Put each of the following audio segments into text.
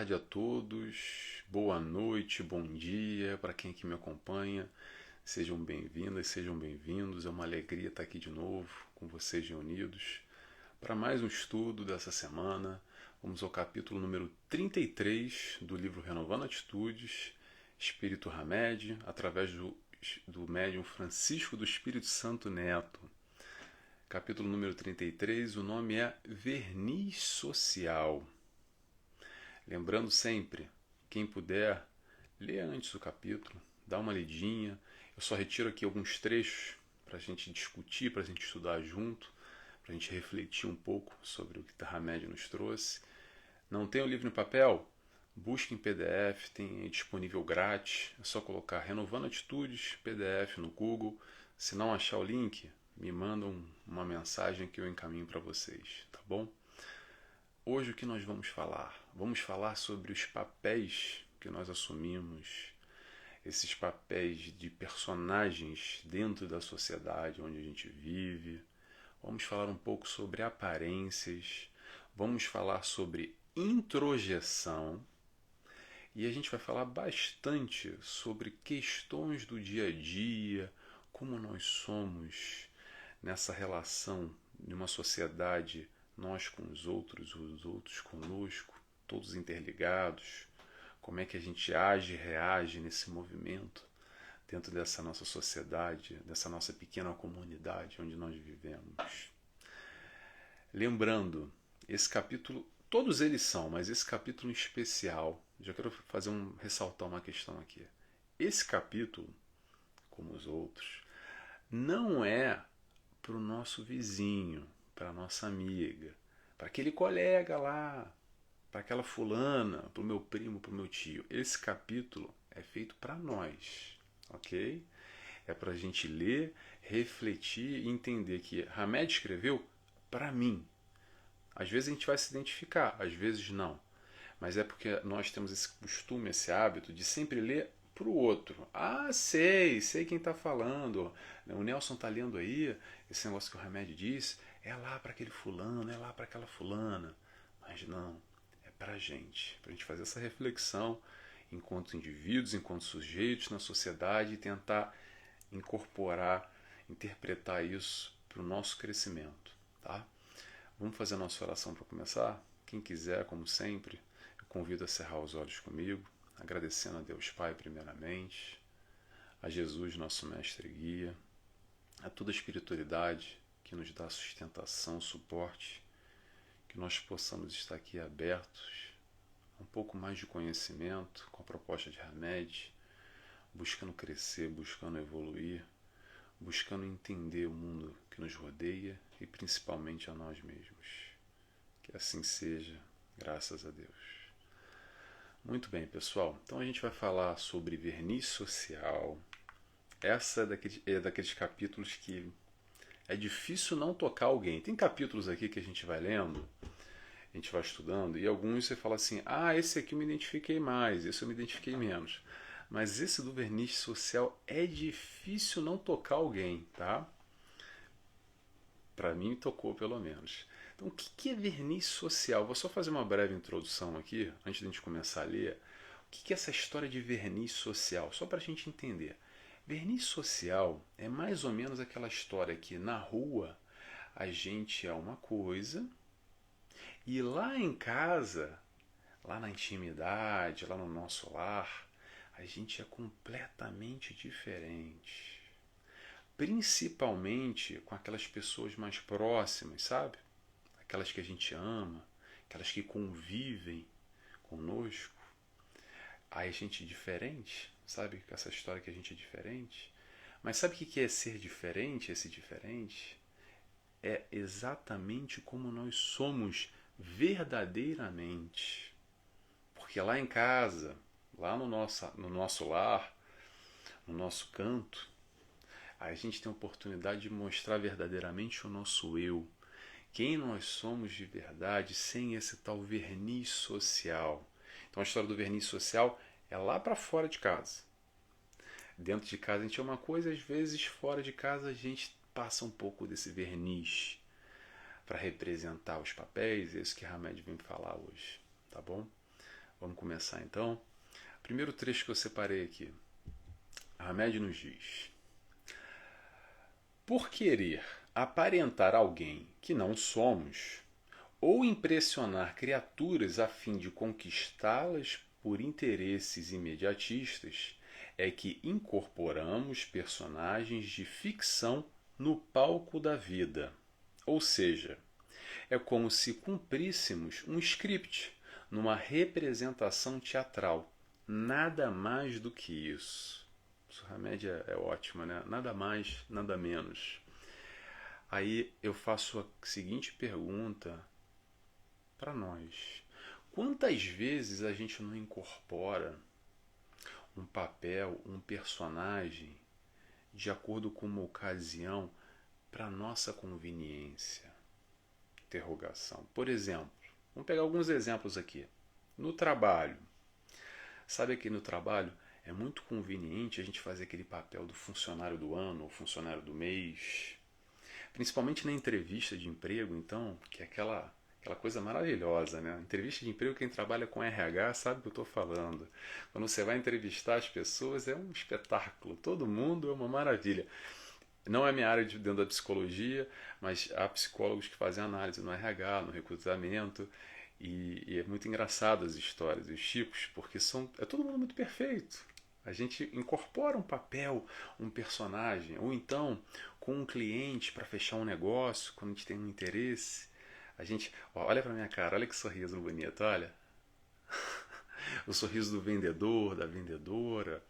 tarde a todos, boa noite, bom dia para quem aqui me acompanha. Sejam bem-vindas, sejam bem-vindos. É uma alegria estar aqui de novo com vocês reunidos para mais um estudo dessa semana. Vamos ao capítulo número 33 do livro Renovando Atitudes, Espírito Hamed, através do médium Francisco do Espírito Santo Neto. Capítulo número 33, o nome é Verniz Social. Lembrando sempre, quem puder, lê antes o capítulo, dá uma lidinha. Eu só retiro aqui alguns trechos para a gente discutir, para a gente estudar junto, para a gente refletir um pouco sobre o que Hamed nos trouxe. Não tem o livro em papel? Busque em PDF, tem disponível grátis. É só colocar Renovando Atitudes, PDF no Google. Se não achar o link, me mandam uma mensagem que eu encaminho para vocês, tá bom? Hoje o que nós vamos falar? Vamos falar sobre os papéis que nós assumimos, esses papéis de personagens dentro da sociedade onde a gente vive. Vamos falar um pouco sobre aparências, vamos falar sobre introjeção e a gente vai falar bastante sobre questões do dia a dia, como nós somos nessa relação de uma sociedade, nós com os outros conosco, todos interligados, como é que a gente age e reage nesse movimento dentro dessa nossa sociedade, dessa nossa pequena comunidade onde nós vivemos. Lembrando, esse capítulo, todos eles são, mas esse capítulo em especial, já quero ressaltar uma questão aqui. Esse capítulo, como os outros, não é para o nosso vizinho, para a nossa amiga, para aquele colega lá, para aquela fulana, para o meu primo, para o meu tio. Esse capítulo é feito para nós, ok? É para a gente ler, refletir e entender que Hamed escreveu para mim. Às vezes a gente vai se identificar, às vezes não. Mas é porque nós temos esse costume, esse hábito de sempre ler para o outro. Ah, sei quem está falando. O Nelson está lendo aí, esse negócio que o Hamed disse, é lá para aquele fulano, é lá para aquela fulana. Mas não, é para a gente fazer essa reflexão enquanto indivíduos, enquanto sujeitos na sociedade e tentar incorporar, interpretar isso para o nosso crescimento. Tá? Vamos fazer a nossa oração para começar? Quem quiser, como sempre, eu convido a cerrar os olhos comigo, agradecendo a Deus Pai primeiramente, a Jesus, nosso mestre e guia, a toda a espiritualidade que nos dá sustentação, suporte, que nós possamos estar aqui abertos a um pouco mais de conhecimento com a proposta de Hamed, buscando crescer, buscando evoluir, buscando entender o mundo que nos rodeia e principalmente a nós mesmos. Que assim seja, graças a Deus. Muito bem, pessoal. Então a gente vai falar sobre verniz social. Essa é daqueles capítulos que é difícil não tocar alguém. Tem capítulos aqui que a gente vai lendo, a gente vai estudando, e alguns você fala assim, esse aqui eu me identifiquei mais, esse eu me identifiquei menos. Mas esse do verniz social é difícil não tocar alguém, tá? Para mim tocou pelo menos. Então o que é verniz social? Vou só fazer uma breve introdução aqui, antes de a gente começar a ler. O que é essa história de verniz social? Só para a gente entender. Verniz social é mais ou menos aquela história que na rua a gente é uma coisa e lá em casa, lá na intimidade, lá no nosso lar, a gente é completamente diferente. Principalmente com aquelas pessoas mais próximas, sabe? Aquelas que a gente ama, aquelas que convivem conosco. Aí a gente é diferente, sabe? Essa história que a gente é diferente. Mas sabe o que é ser diferente, esse diferente? É exatamente como nós somos verdadeiramente. Porque lá em casa, lá no nosso lar, no nosso canto, a gente tem a oportunidade de mostrar verdadeiramente o nosso eu. Quem nós somos de verdade sem esse tal verniz social. Então a história do verniz social é lá para fora de casa. Dentro de casa a gente é uma coisa, às vezes fora de casa a gente passa um pouco desse verniz para representar os papéis, é isso que Hamed vem falar hoje, tá bom? Vamos começar então. Primeiro trecho que eu separei aqui. Hamed nos diz: por querer aparentar alguém que não somos, ou impressionar criaturas a fim de conquistá-las por interesses imediatistas, é que incorporamos personagens de ficção no palco da vida. Ou seja, é como se cumpríssemos um script numa representação teatral. Nada mais do que isso. A média é ótima, né? Nada mais, nada menos. Aí eu faço a seguinte pergunta para nós: quantas vezes a gente não incorpora um papel, um personagem, de acordo com uma ocasião, para nossa conveniência? Interrogação. Por exemplo, vamos pegar alguns exemplos aqui. No trabalho. Sabe que no trabalho é muito conveniente a gente fazer aquele papel do funcionário do ano ou funcionário do mês. Principalmente na entrevista de emprego, então, que é aquela coisa maravilhosa, né? Entrevista de emprego, quem trabalha com RH sabe o que eu estou falando. Quando você vai entrevistar as pessoas, é um espetáculo. Todo mundo é uma maravilha. Não é minha área de dentro da psicologia, mas há psicólogos que fazem análise no RH, no recrutamento, e é muito engraçado as histórias, os tipos, porque é todo mundo muito perfeito. A gente incorpora um papel, um personagem, ou então com um cliente para fechar um negócio, quando a gente tem um interesse. A gente, olha para minha cara, olha que sorriso bonito, olha. O sorriso do vendedor, da vendedora.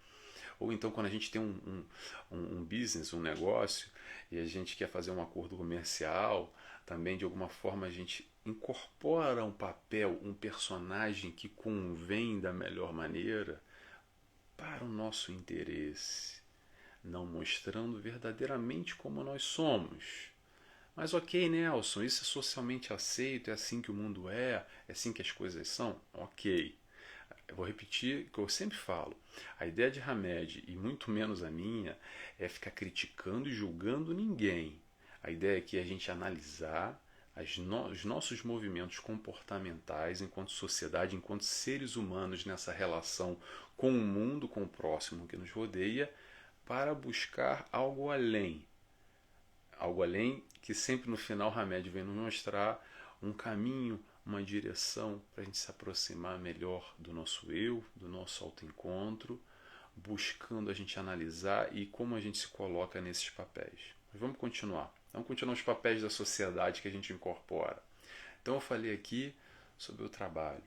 Ou então quando a gente tem um business, um negócio, e a gente quer fazer um acordo comercial, também de alguma forma a gente incorpora um papel, um personagem que convém da melhor maneira para o nosso interesse, não mostrando verdadeiramente como nós somos. Mas ok, Nelson, isso é socialmente aceito, é assim que o mundo é assim que as coisas são? Ok. Eu vou repetir o que eu sempre falo. A ideia de Hamed, e muito menos a minha, é ficar criticando e julgando ninguém. A ideia é que a gente analisar os nossos movimentos comportamentais enquanto sociedade, enquanto seres humanos nessa relação com o mundo, com o próximo que nos rodeia, para buscar algo além. Algo além que sempre no final Hamed vem nos mostrar um caminho, uma direção para a gente se aproximar melhor do nosso eu, do nosso autoencontro, buscando a gente analisar e como a gente se coloca nesses papéis. Mas vamos continuar. Vamos continuar os papéis da sociedade que a gente incorpora. Então eu falei aqui sobre o trabalho.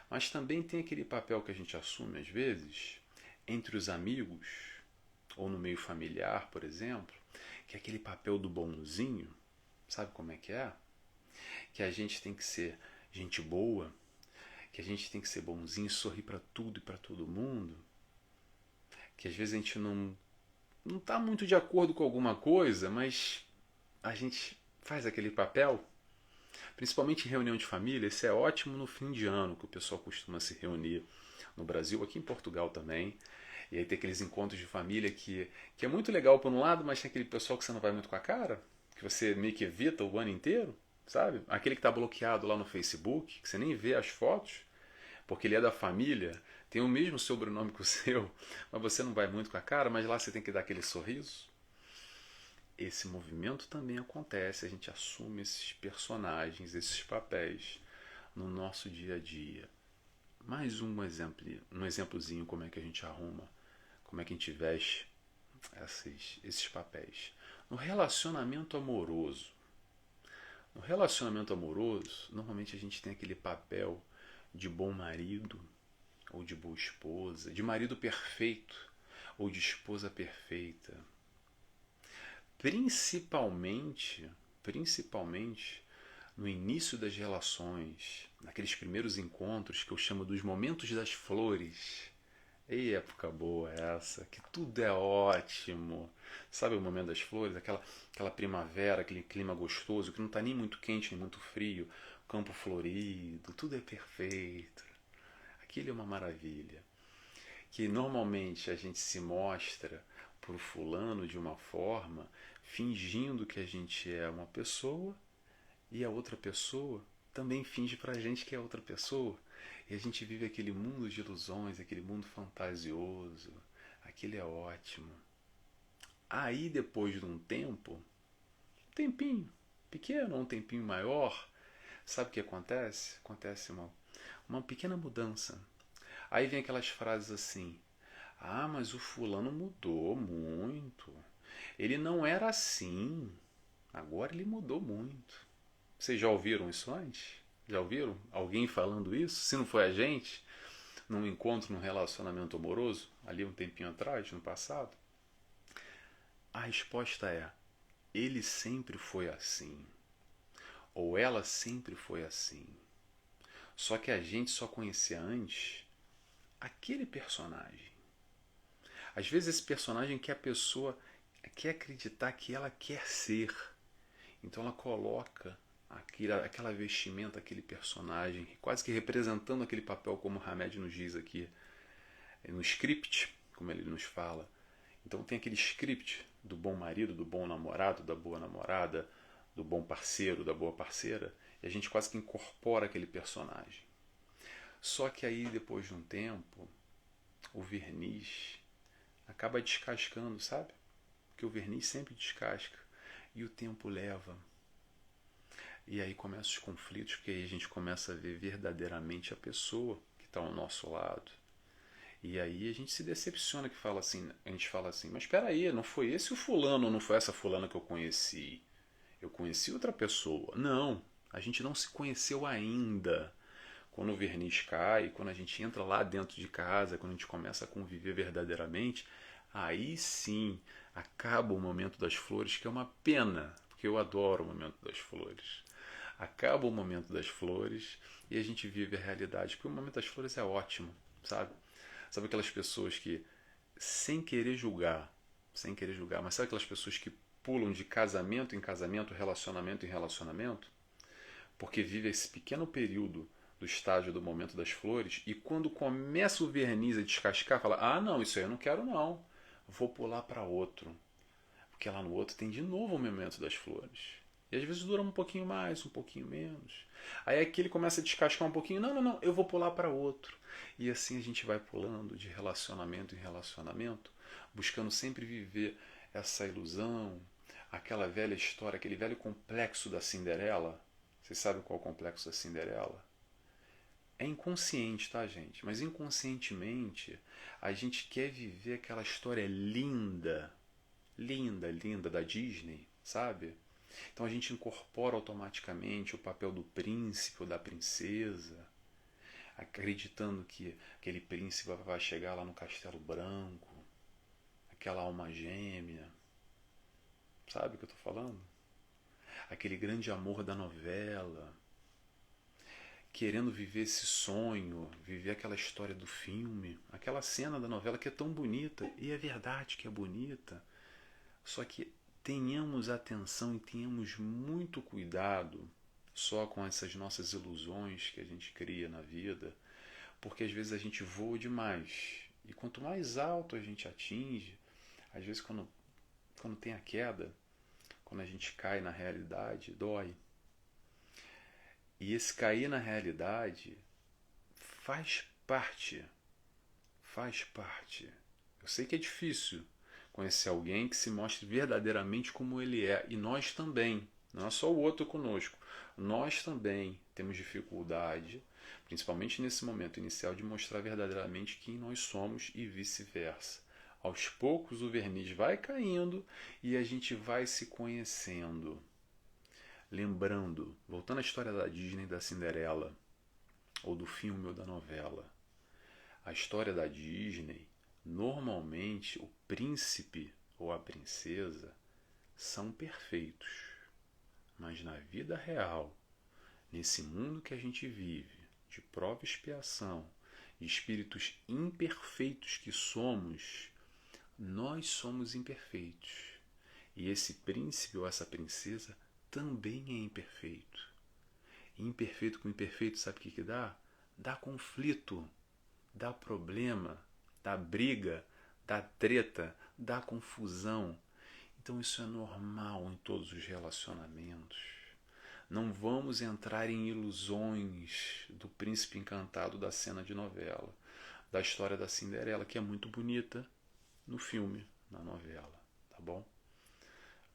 Mas também tem aquele papel que a gente assume às vezes entre os amigos ou no meio familiar, por exemplo, que é aquele papel do bonzinho. Sabe como é que é? Que a gente tem que ser gente boa, que a gente tem que ser bonzinho, sorrir para tudo e para todo mundo, que às vezes a gente não está muito de acordo com alguma coisa, mas a gente faz aquele papel, principalmente em reunião de família. Isso é ótimo no fim de ano, que o pessoal costuma se reunir no Brasil, aqui em Portugal também. E aí tem aqueles encontros de família que é muito legal por um lado, mas tem aquele pessoal que você não vai muito com a cara, que você meio que evita o ano inteiro, sabe? Aquele que está bloqueado lá no Facebook, que você nem vê as fotos, porque ele é da família, tem o mesmo sobrenome que o seu, mas você não vai muito com a cara, mas lá você tem que dar aquele sorriso. Esse movimento também acontece, a gente assume esses personagens, esses papéis no nosso dia a dia. Mais um exemplozinho como é que a gente arruma, como é que a gente veste esses papéis. No relacionamento amoroso. No relacionamento amoroso, normalmente a gente tem aquele papel de bom marido ou de boa esposa, de marido perfeito ou de esposa perfeita. Principalmente no início das relações, naqueles primeiros encontros que eu chamo dos momentos das flores. E época boa essa, que tudo é ótimo. Sabe o momento das flores? Aquela primavera, aquele clima gostoso, que não está nem muito quente nem muito frio, campo florido, tudo é perfeito. Aquilo é uma maravilha. Que normalmente a gente se mostra para o fulano de uma forma, fingindo que a gente é uma pessoa, e a outra pessoa também finge para a gente que é outra pessoa. E a gente vive aquele mundo de ilusões, aquele mundo fantasioso. Aquilo é ótimo. Aí, depois de um tempo, um tempinho pequeno, um tempinho maior, sabe o que acontece? Acontece uma pequena mudança. Aí vem aquelas frases assim: ah, mas o fulano mudou muito. Ele não era assim. Agora ele mudou muito. Vocês já ouviram isso antes? Já ouviram alguém falando isso? Se não foi a gente, num encontro, num relacionamento amoroso, ali um tempinho atrás, no passado? A resposta é: ele sempre foi assim. Ou ela sempre foi assim. Só que a gente só conhecia antes aquele personagem. Às vezes esse personagem que a pessoa quer acreditar que ela quer ser. Então ela coloca aquela vestimenta, aquele personagem, quase que representando aquele papel, como o Hamed nos diz aqui, no script, como ele nos fala. Então tem aquele script do bom marido, do bom namorado, da boa namorada, do bom parceiro, da boa parceira, e a gente quase que incorpora aquele personagem. Só que aí, depois de um tempo, o verniz acaba descascando, sabe? Porque o verniz sempre descasca. E o tempo leva. E aí começam os conflitos, porque aí a gente começa a ver verdadeiramente a pessoa que está ao nosso lado. E aí a gente se decepciona, que fala assim, a gente fala assim, mas espera aí, não foi esse o fulano, não foi essa fulana que eu conheci. Eu conheci outra pessoa. Não, a gente não se conheceu ainda. Quando o verniz cai, quando a gente entra lá dentro de casa, quando a gente começa a conviver verdadeiramente, aí sim acaba o momento das flores, que é uma pena, porque eu adoro o momento das flores. Acaba o momento das flores e a gente vive a realidade, porque o momento das flores é ótimo, sabe? Sabe aquelas pessoas que, sem querer julgar, mas sabe aquelas pessoas que pulam de casamento em casamento, relacionamento em relacionamento, porque vive esse pequeno período do estágio do momento das flores, e quando começa o verniz a descascar, fala: ah, não, isso aí eu não quero não, vou pular para outro, porque lá no outro tem de novo o momento das flores. E às vezes dura um pouquinho mais, um pouquinho menos. Aí aqui ele começa a descascar um pouquinho, não, não, não, eu vou pular para outro. E assim a gente vai pulando de relacionamento em relacionamento, buscando sempre viver essa ilusão, aquela velha história, aquele velho complexo da Cinderela. Vocês sabem qual é o complexo da Cinderela? É inconsciente, tá, gente? Mas inconscientemente a gente quer viver aquela história linda, linda, linda da Disney, sabe? Então a gente incorpora automaticamente o papel do príncipe ou da princesa, acreditando que aquele príncipe vai chegar lá no Castelo Branco, aquela alma gêmea. Sabe o que eu estou falando? Aquele grande amor da novela, querendo viver esse sonho, viver aquela história do filme, aquela cena da novela que é tão bonita, e é verdade que é bonita, só que tenhamos atenção e tenhamos muito cuidado só com essas nossas ilusões que a gente cria na vida, porque às vezes a gente voa demais, e quanto mais alto a gente atinge, às vezes quando tem a queda, quando a gente cai na realidade, dói. E esse cair na realidade faz parte, faz parte. Eu sei que é difícil conhecer alguém que se mostre verdadeiramente como ele é, e nós também, não é só o outro conosco, nós também temos dificuldade, principalmente nesse momento inicial, de mostrar verdadeiramente quem nós somos e vice-versa. Aos poucos o verniz vai caindo e a gente vai se conhecendo. Lembrando, voltando à história da Disney, da Cinderela, ou do filme ou da novela, a história da Disney, normalmente o príncipe ou a princesa são perfeitos. Mas na vida real, nesse mundo que a gente vive, de prova e expiação, de espíritos imperfeitos que somos, nós somos imperfeitos. E esse príncipe ou essa princesa também é imperfeito. E imperfeito com imperfeito, sabe o que dá? Dá conflito, dá problema, dá briga, dá treta, dá confusão. Então isso é normal em todos os relacionamentos. Não vamos entrar em ilusões do príncipe encantado da cena de novela, da história da Cinderela, que é muito bonita no filme, na novela, tá bom?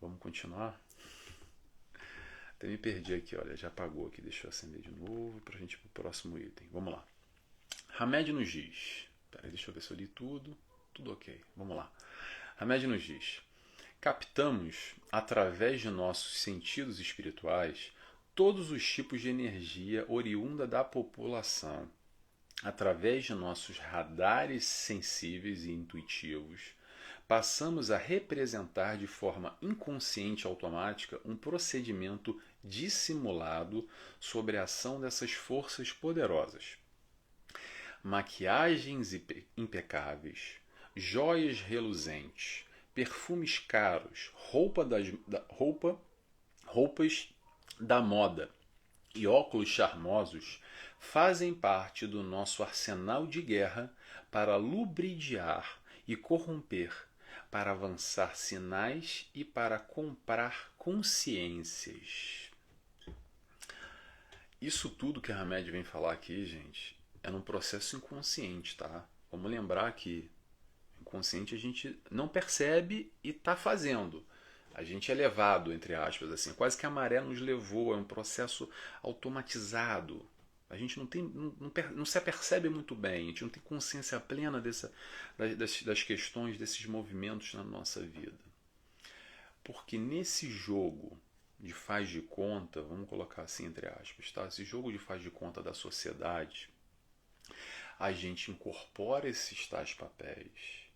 Vamos continuar? Até me perdi aqui, olha, já apagou aqui, deixa eu acender de novo pra gente ir pro próximo item. Vamos lá. Hamed nos diz, peraí, deixa eu ver se eu li tudo, tudo ok, vamos lá. Hamed nos diz, captamos, através de nossos sentidos espirituais, todos os tipos de energia oriunda da população. Através de nossos radares sensíveis e intuitivos, passamos a representar de forma inconsciente e automática um procedimento dissimulado sobre a ação dessas forças poderosas. Maquiagens impecáveis, joias reluzentes, perfumes caros, roupas da moda e óculos charmosos fazem parte do nosso arsenal de guerra para lubridiar e corromper, para avançar sinais e para comprar consciências. Isso tudo que a Hamed vem falar aqui, gente, é num processo inconsciente, tá? Vamos lembrar que inconsciente a gente não percebe e está fazendo. A gente é levado, entre aspas, assim, quase que a maré nos levou, é um processo automatizado. A gente não se apercebe muito bem, a gente não tem consciência plena das questões, desses movimentos na nossa vida. Porque nesse jogo de faz de conta, vamos colocar assim entre aspas, tá? Esse jogo de faz de conta da sociedade, a gente incorpora esses tais papéis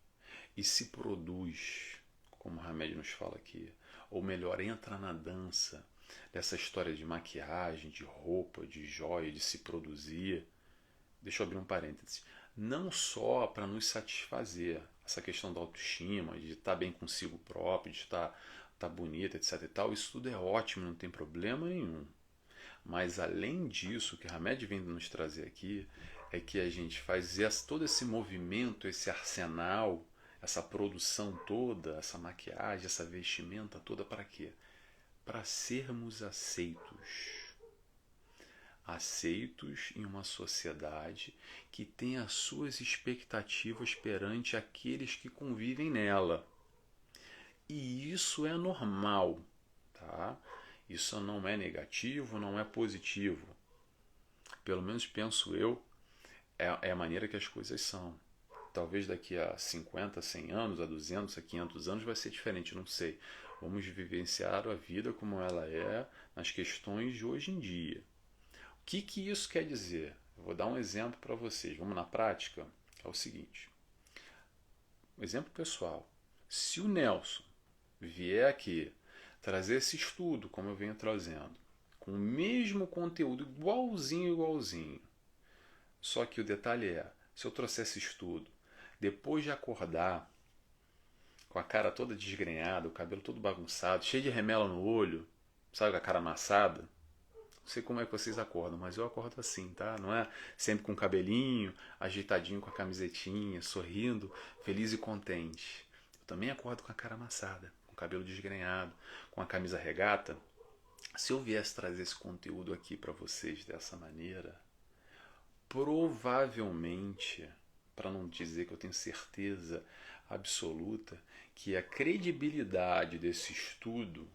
e se produz, como o Hamed nos fala aqui, ou melhor, entra na dança dessa história de maquiagem, de roupa, de joia, de se produzir. Deixa eu abrir um parênteses. Não só para nos satisfazer, essa questão da autoestima, de estar bem consigo próprio, de estar bonita, etc e tal, isso tudo é ótimo, não tem problema nenhum. Mas além disso, o que a Hamed vem nos trazer aqui é que a gente faz todo esse movimento, esse arsenal, essa produção toda, essa maquiagem, essa vestimenta toda para quê? Para sermos aceitos. Aceitos em uma sociedade que tem as suas expectativas perante aqueles que convivem nela. E isso é normal, tá? Isso não é negativo, não é positivo. Pelo menos penso eu, é a maneira que as coisas são. Talvez daqui a 50, 100 anos, a 200, a 500 anos vai ser diferente, não sei. Vamos vivenciar a vida como ela é nas questões de hoje em dia. O que isso quer dizer? Eu vou dar um exemplo para vocês. Vamos na prática? É o seguinte. Um exemplo pessoal. Se o Nelson vier aqui trazer esse estudo, como eu venho trazendo, com o mesmo conteúdo, igualzinho, só que o detalhe é, se eu trouxer esse estudo, depois de acordar, com a cara toda desgrenhada, o cabelo todo bagunçado, cheio de remela no olho, sabe, com a cara amassada, não sei como é que vocês acordam, mas eu acordo assim, tá? Não é sempre com o cabelinho, ajeitadinho com a camisetinha, sorrindo, feliz e contente. Eu também acordo com a cara amassada, com o cabelo desgrenhado, com a camisa regata. Se eu viesse trazer esse conteúdo aqui para vocês dessa maneira, provavelmente, para não dizer que eu tenho certeza absoluta, que a credibilidade desse estudo,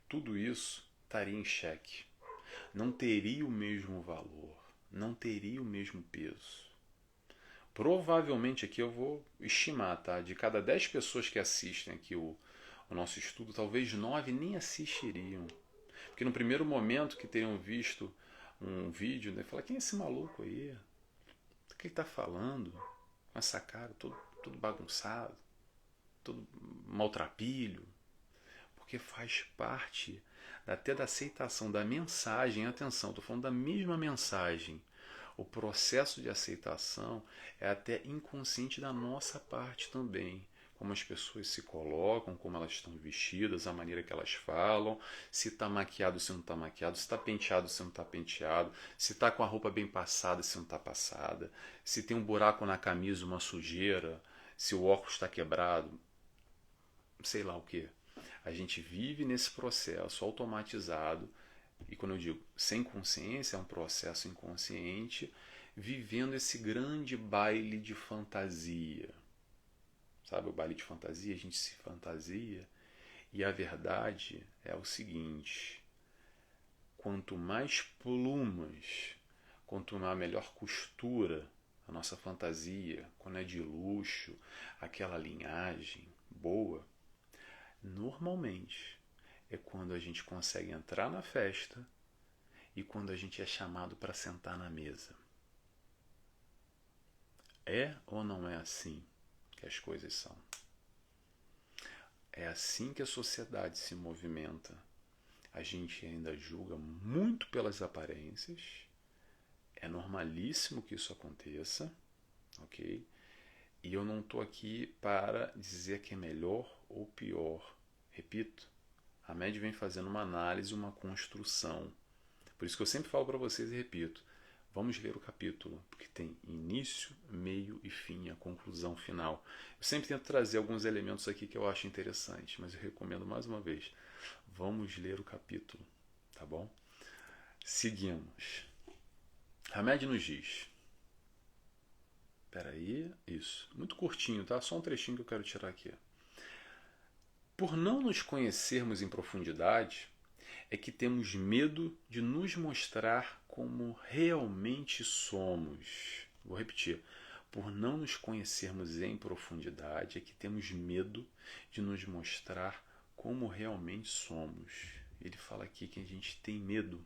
tudo isso estaria em xeque. Não teria o mesmo valor, não teria o mesmo peso. Provavelmente aqui eu vou estimar, tá? De cada 10 pessoas que assistem aqui o nosso estudo, talvez 9 nem assistiriam. Porque no primeiro momento que teriam visto um vídeo, né, falar, quem é esse maluco aí? O que ele está falando? Com essa cara, todo bagunçado, todo maltrapilho. Porque faz parte até da aceitação da mensagem. Atenção, estou falando da mesma mensagem. O processo de aceitação é até inconsciente da nossa parte também. Como as pessoas se colocam, como elas estão vestidas, a maneira que elas falam, se está maquiado, se não está maquiado, se está penteado, se não está penteado, se está com a roupa bem passada, se não está passada, se tem um buraco na camisa, uma sujeira, se o óculos está quebrado, sei lá o que. A gente vive nesse processo automatizado E quando eu digo sem consciência, é um processo inconsciente, vivendo esse grande baile de fantasia. Sabe o baile de fantasia? A gente se fantasia. E a verdade é o seguinte: quanto mais plumas, quanto melhor costura a nossa fantasia, quando é de luxo, aquela linhagem boa, normalmente é quando a gente consegue entrar na festa e quando a gente é chamado para sentar na mesa. É ou não é assim que as coisas são? É assim que a sociedade se movimenta. A gente ainda julga muito pelas aparências. É normalíssimo que isso aconteça, ok? E eu não estou aqui para dizer que é melhor ou pior. Repito, a MED vem fazendo uma análise, uma construção. Por isso que eu sempre falo para vocês e repito, vamos ler o capítulo, porque tem início, meio e fim, a conclusão final. Eu sempre tento trazer alguns elementos aqui que eu acho interessantes, mas eu recomendo mais uma vez, vamos ler o capítulo, tá bom? Seguimos. Hamed nos diz. Espera aí, isso. Muito curtinho, tá? Só um trechinho que eu quero tirar aqui. Por não nos conhecermos em profundidade, é que temos medo de nos mostrar como realmente somos. Vou repetir. Por não nos conhecermos em profundidade, é que temos medo de nos mostrar como realmente somos. Ele fala aqui que a gente tem medo.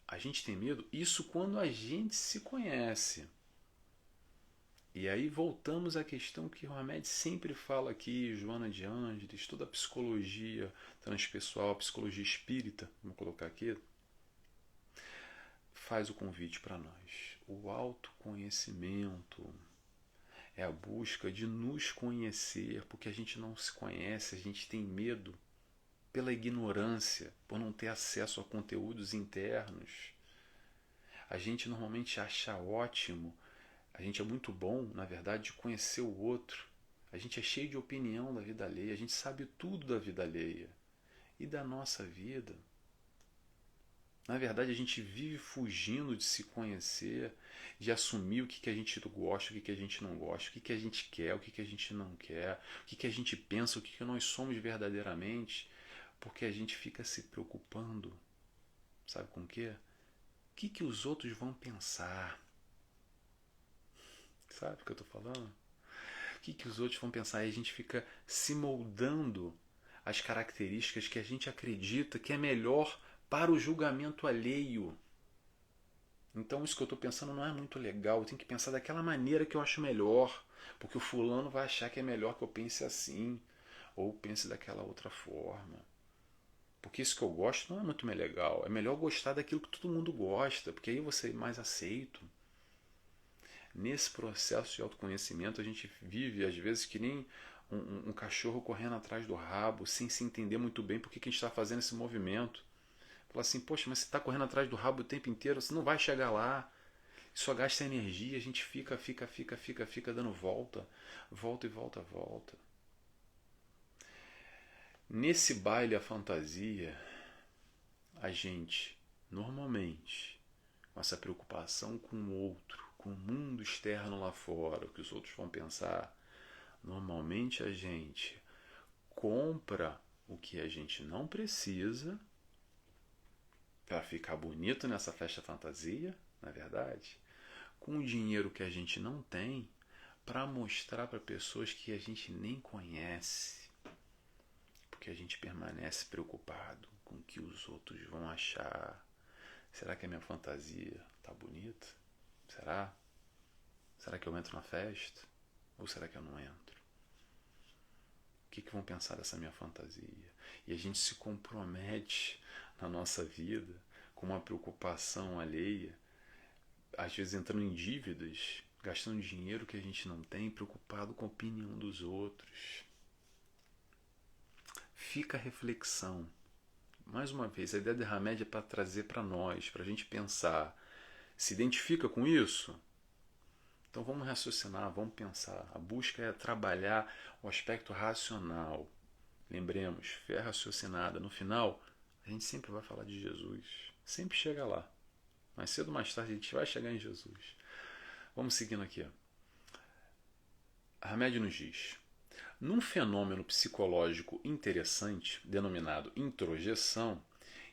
A gente tem medo, isso quando a gente se conhece. E aí voltamos à questão que o Hamed sempre fala aqui, Joana de Ângeles, toda a psicologia transpessoal, a psicologia espírita, vamos colocar aqui, faz o convite para nós. O autoconhecimento é a busca de nos conhecer, porque a gente não se conhece, a gente tem medo pela ignorância, por não ter acesso a conteúdos internos. A gente normalmente acha ótimo. A gente é muito bom, na verdade, de conhecer o outro. A gente é cheio de opinião da vida alheia, a gente sabe tudo da vida alheia e da nossa vida. Na verdade, a gente vive fugindo de se conhecer, de assumir o que a gente gosta, o que a gente não gosta, o que a gente quer, o que a gente não quer, o que a gente pensa, o que nós somos verdadeiramente, porque a gente fica se preocupando, sabe com o quê? O que os outros vão pensar? Sabe o que eu estou falando? O que os outros vão pensar? E a gente fica se moldando as características que a gente acredita que é melhor para o julgamento alheio. Então isso que eu estou pensando não é muito legal. Eu tenho que pensar daquela maneira que eu acho melhor. Porque o fulano vai achar que é melhor que eu pense assim. Ou pense daquela outra forma. Porque isso que eu gosto não é muito mais legal. É melhor gostar daquilo que todo mundo gosta. Porque aí você é mais aceito. Nesse processo de autoconhecimento, a gente vive, às vezes, que nem um cachorro correndo atrás do rabo, sem se entender muito bem por que a gente está fazendo esse movimento. Fala assim, poxa, mas você está correndo atrás do rabo o tempo inteiro, você não vai chegar lá. Só gasta energia, a gente fica dando volta, volta e volta, volta. Nesse baile a fantasia, a gente, normalmente, com essa preocupação com o outro, com o mundo externo lá fora, o que os outros vão pensar, normalmente a gente compra o que a gente não precisa para ficar bonito nessa festa fantasia, na verdade, com o dinheiro que a gente não tem para mostrar para pessoas que a gente nem conhece, porque a gente permanece preocupado com o que os outros vão achar. Será que a minha fantasia tá bonita? Será? Será que eu entro na festa? Ou será que eu não entro? O que vão pensar dessa minha fantasia? E a gente se compromete na nossa vida com uma preocupação alheia, às vezes entrando em dívidas, gastando dinheiro que a gente não tem, preocupado com a opinião dos outros. Fica a reflexão. Mais uma vez, a ideia de Hamed é para trazer para nós, para a gente pensar. Se identifica com isso? Então vamos raciocinar, vamos pensar. A busca é trabalhar o aspecto racional. Lembremos, fé raciocinada. No final, A gente sempre vai falar de Jesus. Sempre chega lá. Mais cedo ou mais tarde a gente vai chegar em Jesus. Vamos seguindo aqui. A Hamed nos diz: num fenômeno psicológico interessante, denominado introjeção,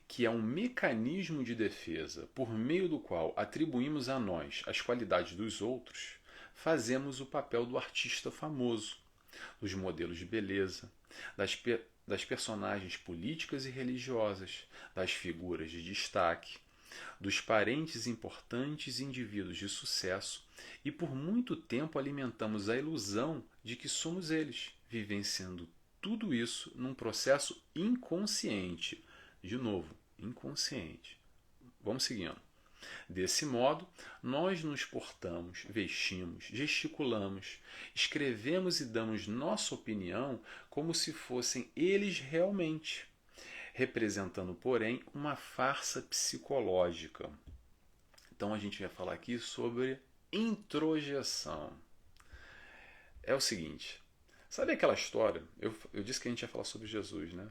que é um mecanismo de defesa por meio do qual atribuímos a nós as qualidades dos outros, fazemos o papel do artista famoso, dos modelos de beleza, das personagens políticas e religiosas, das figuras de destaque, dos parentes importantes e indivíduos de sucesso, e por muito tempo alimentamos a ilusão de que somos eles, vivenciando tudo isso num processo inconsciente. De novo, inconsciente. Vamos seguindo. Desse modo, nós nos portamos, vestimos, gesticulamos, escrevemos e damos nossa opinião como se fossem eles realmente, representando, porém, uma farsa psicológica. Então a gente vai falar aqui sobre introjeção. É o seguinte, sabe aquela história? Eu disse que a gente ia falar sobre Jesus, né?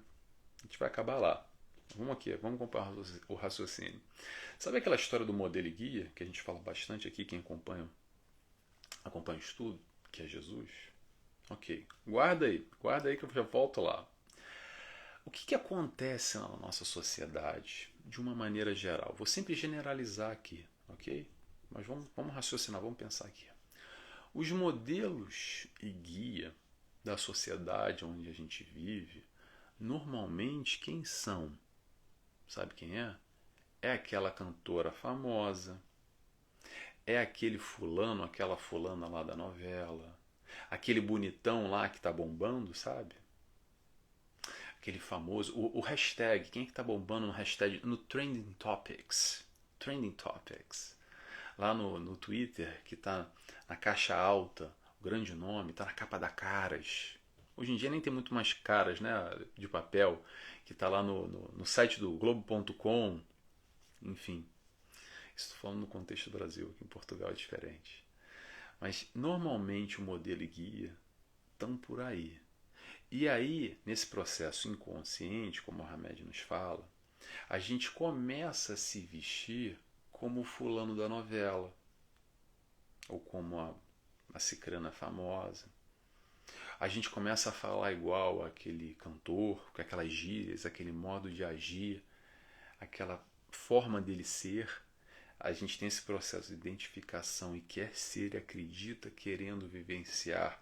A gente vai acabar lá. Vamos aqui, vamos comparar o raciocínio. Sabe aquela história do modelo e guia, que a gente fala bastante aqui, quem acompanha o estudo, que é Jesus? Ok, guarda aí que eu já volto lá. O que acontece na nossa sociedade de uma maneira geral? Vou sempre generalizar aqui, ok? Mas vamos raciocinar, vamos pensar aqui. Os modelos e guia da sociedade onde a gente vive, normalmente quem são? Sabe quem é? É aquela cantora famosa, é aquele fulano, aquela fulana lá da novela, aquele bonitão lá que tá bombando, sabe? Aquele famoso, o hashtag, quem é que tá bombando no hashtag, no Trending Topics? Trending Topics. Lá no Twitter, que tá na caixa alta, o grande nome, tá na capa da Caras. Hoje em dia nem tem muito mais Caras, né, de papel, que tá lá no site do Globo.com, enfim. Estou falando no contexto do Brasil, aqui em Portugal é diferente. Mas normalmente o modelo e guia estão por aí. E aí, nesse processo inconsciente, como o Hamed nos fala, a gente começa a se vestir como o fulano da novela, ou como a cicrana famosa. A gente começa a falar igual aquele cantor, com aquelas gírias, aquele modo de agir, aquela forma dele ser. A gente tem esse processo de identificação e quer ser e acredita querendo vivenciar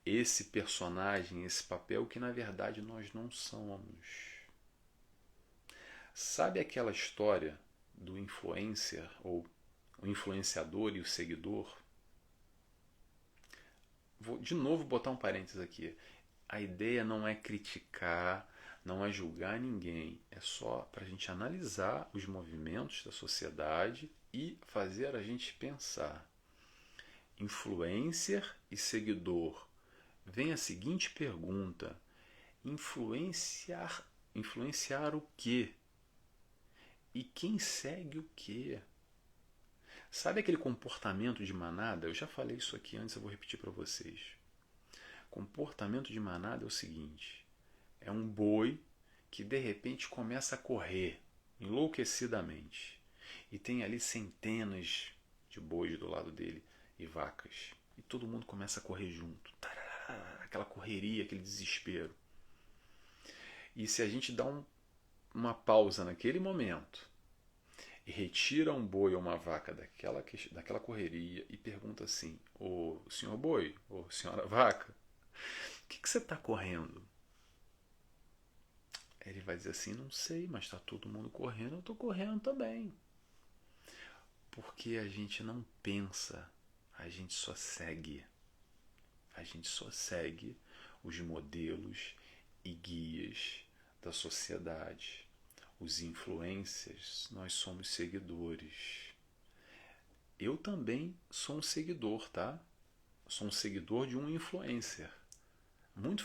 esse personagem, esse papel que na verdade nós não somos. Sabe aquela história do influencer ou o influenciador e o seguidor? Vou de novo botar um parênteses aqui. A ideia não é criticar, não é julgar ninguém, é só para a gente analisar os movimentos da sociedade e fazer a gente pensar. Influencer e seguidor. Vem a seguinte pergunta: influenciar o quê? E quem segue o quê? Sabe aquele comportamento de manada? Eu já falei isso aqui antes, eu vou repetir para vocês. Comportamento de manada é o seguinte: é um boi que de repente começa a correr enlouquecidamente e tem ali centenas de bois do lado dele e vacas, e todo mundo começa a correr junto, aquela correria, aquele desespero. E se a gente dá uma pausa naquele momento e retira um boi ou uma vaca daquela correria e pergunta assim: ô senhor boi, ô senhora vaca, o que você está correndo? Ele vai dizer assim: não sei, mas está todo mundo correndo, eu estou correndo também. Porque a gente não pensa, a gente só segue. A gente só segue os modelos e guias da sociedade. Os influencers, nós somos seguidores. Eu também sou um seguidor, tá? Sou um seguidor de um influencer.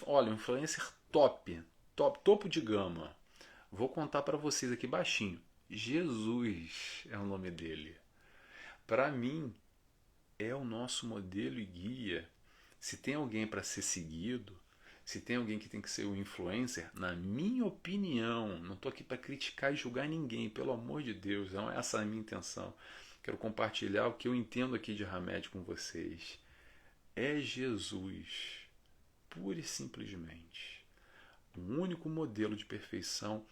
Olha, um influencer topo de gama. Vou contar para vocês aqui baixinho. Jesus é o nome dele. Para mim, é o nosso modelo e guia. Se tem alguém para ser seguido, Se tem alguém que tem que ser o influencer, na minha opinião, não estou aqui para criticar e julgar ninguém, pelo amor de Deus, não é essa a minha intenção. Quero compartilhar o que eu entendo aqui de Hamed com vocês. É Jesus, pura e simplesmente, o único modelo de perfeição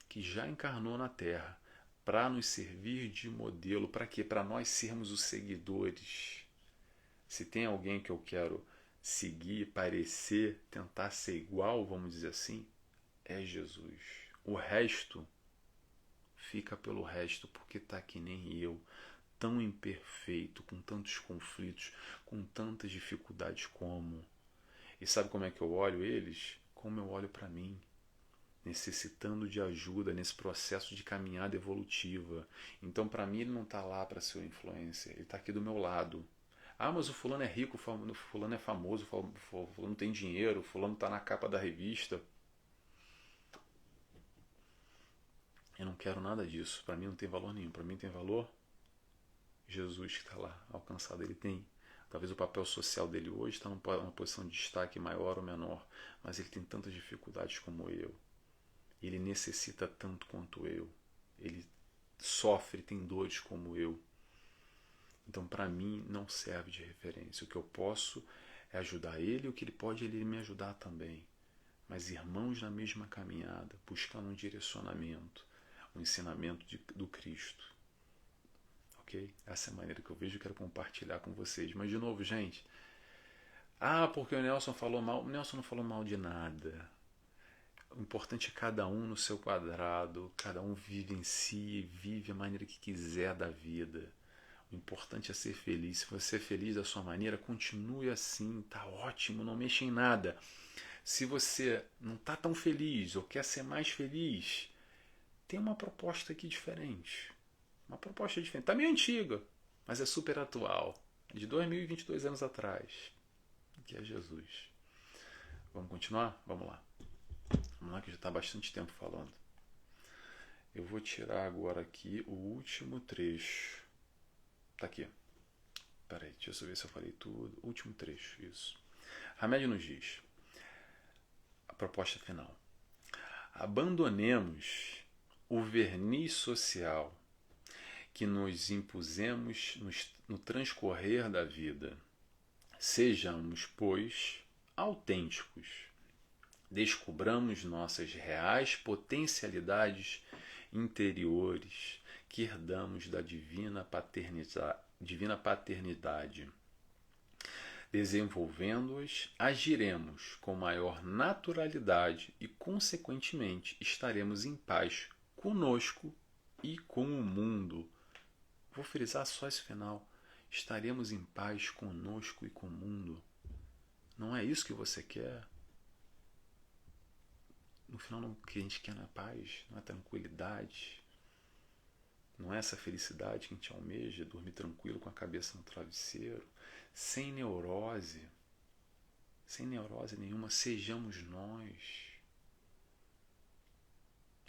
que já encarnou na Terra para nos servir de modelo. Para quê? Para nós sermos os seguidores. Se tem alguém que eu quero seguir, parecer, tentar ser igual, vamos dizer assim, é Jesus. O resto fica pelo resto, porque está que nem eu, tão imperfeito, com tantos conflitos, com tantas dificuldades como. E sabe como é que eu olho eles? Como eu olho para mim, necessitando de ajuda nesse processo de caminhada evolutiva. Então, para mim, ele não está lá para ser o influencer, ele está aqui do meu lado. Ah, mas o fulano é rico, o fulano é famoso, o fulano tem dinheiro, o fulano está na capa da revista. Eu não quero nada disso. Para mim não tem valor nenhum. Para mim tem valor Jesus que está lá, alcançado. Ele tem, talvez o papel social dele hoje está numa posição de destaque maior ou menor, mas ele tem tantas dificuldades como eu. Ele necessita tanto quanto eu. Ele sofre, tem dores como eu. Então, para mim, não serve de referência. O que eu posso é ajudar ele, o que ele pode, ele me ajudar também. Mas irmãos na mesma caminhada, buscando um direcionamento, um ensinamento do Cristo. Ok? Essa é a maneira que eu vejo e quero compartilhar com vocês. Mas, de novo, gente, porque o Nelson falou mal. O Nelson não falou mal de nada. O importante é cada um no seu quadrado, cada um vive em si, vive a maneira que quiser da vida. O importante é ser feliz. Se você é feliz da sua maneira, continue assim, tá ótimo, não mexa em nada. Se você não tá tão feliz ou quer ser mais feliz, tem uma proposta aqui diferente. Uma proposta diferente. Tá meio antiga, mas é super atual. De 2022 anos atrás. Que é Jesus. Vamos continuar? Vamos lá. Vamos lá que já está há bastante tempo falando. Eu vou tirar agora aqui o último trecho. Tá aqui. Peraí, deixa eu ver se eu falei tudo. Último trecho, isso. Hamed nos diz, a proposta final. Abandonemos o verniz social que nos impusemos no transcorrer da vida. Sejamos, pois, autênticos. Descobramos nossas reais potencialidades interiores que herdamos da divina paternidade. Desenvolvendo-as, agiremos com maior naturalidade e, consequentemente, estaremos em paz conosco e com o mundo. Vou frisar só esse final. Estaremos em paz conosco e com o mundo. Não é isso que você quer? No final, o que a gente quer não é paz, não é tranquilidade. Não é essa felicidade que a gente almeja, dormir tranquilo com a cabeça no travesseiro, sem neurose nenhuma, sejamos nós.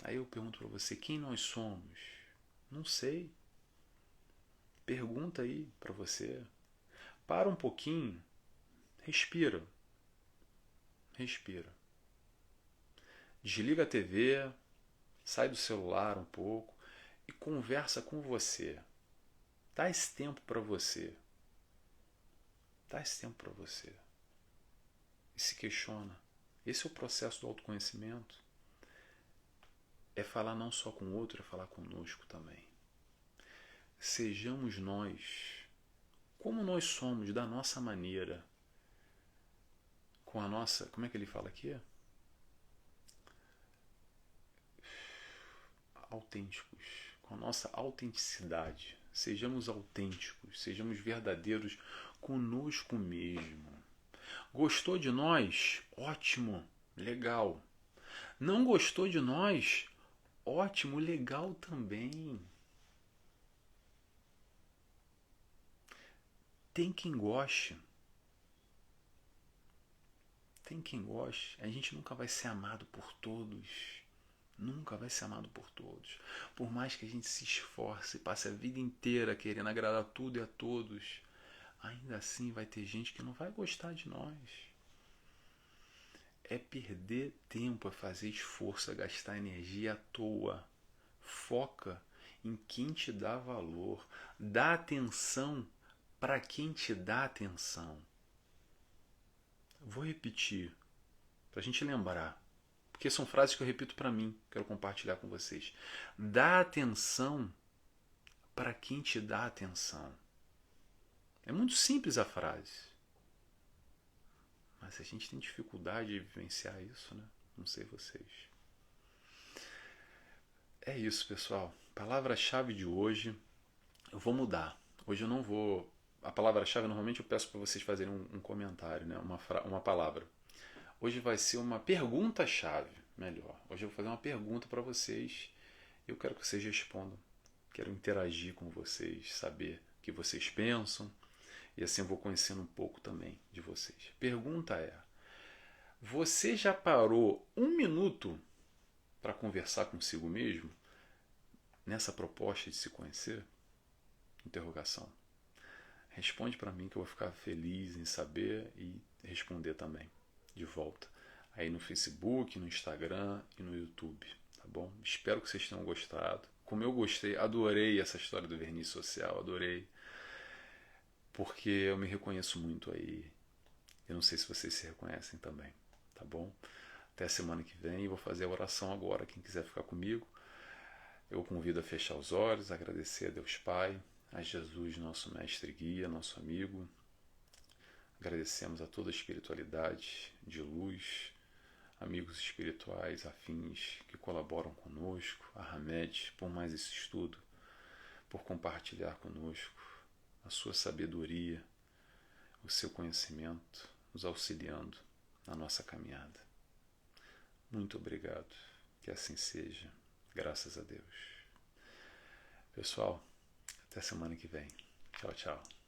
Aí eu pergunto para você, quem nós somos? Não sei. Pergunta aí para você. Para um pouquinho, respira. Desliga a TV, sai do celular um pouco e conversa com você. Dá esse tempo para você. E se questiona. Esse é o processo do autoconhecimento. É falar não só com o outro, é falar conosco também. Sejamos nós, como nós somos, da nossa maneira. Com a nossa... Como é que ele fala aqui? Autênticos. Com a nossa autenticidade. Sejamos autênticos, sejamos verdadeiros conosco mesmo. Gostou de nós? Ótimo, legal. Não gostou de nós? Ótimo, legal também. Tem quem goste. A gente nunca vai ser amado por todos. Nunca vai ser amado por todos. Por mais que a gente se esforce, passe a vida inteira querendo agradar tudo e a todos, ainda assim vai ter gente que não vai gostar de nós. é perder tempo, é fazer esforço, é gastar energia à toa. Foca em quem te dá valor. Dá atenção para quem te dá atenção. Vou repetir, para a gente lembrar. Porque são frases que eu repito para mim, quero compartilhar com vocês. Dá atenção para quem te dá atenção. É muito simples a frase. Mas a gente tem dificuldade de vivenciar isso, né? Não sei vocês. É isso, pessoal. Palavra-chave de hoje, eu vou mudar. Hoje eu não vou... A palavra-chave, normalmente eu peço para vocês fazerem um comentário, né? Uma palavra. Hoje vai ser uma pergunta-chave, melhor. Hoje eu vou fazer uma pergunta para vocês e eu quero que vocês respondam. Quero interagir com vocês, saber o que vocês pensam e assim eu vou conhecendo um pouco também de vocês. Pergunta é: você já parou um minuto para conversar consigo mesmo nessa proposta de se conhecer? Interrogação. Responde para mim que eu vou ficar feliz em saber e responder também de volta. Aí no Facebook, no Instagram e no YouTube, tá bom? Espero que vocês tenham gostado. Como eu gostei, adorei essa história do verniz social, adorei. Porque eu me reconheço muito aí. Eu não sei se vocês se reconhecem também, tá bom? Até a semana que vem. Vou fazer a oração agora. Quem quiser ficar comigo, eu convido a fechar os olhos, agradecer a Deus Pai, a Jesus, nosso mestre e guia, nosso amigo. Agradecemos a toda a espiritualidade de luz, amigos espirituais afins que colaboram conosco, a Hamed, por mais esse estudo, por compartilhar conosco a sua sabedoria, o seu conhecimento, nos auxiliando na nossa caminhada. Muito obrigado, que assim seja, graças a Deus. Pessoal, até semana que vem. Tchau, tchau.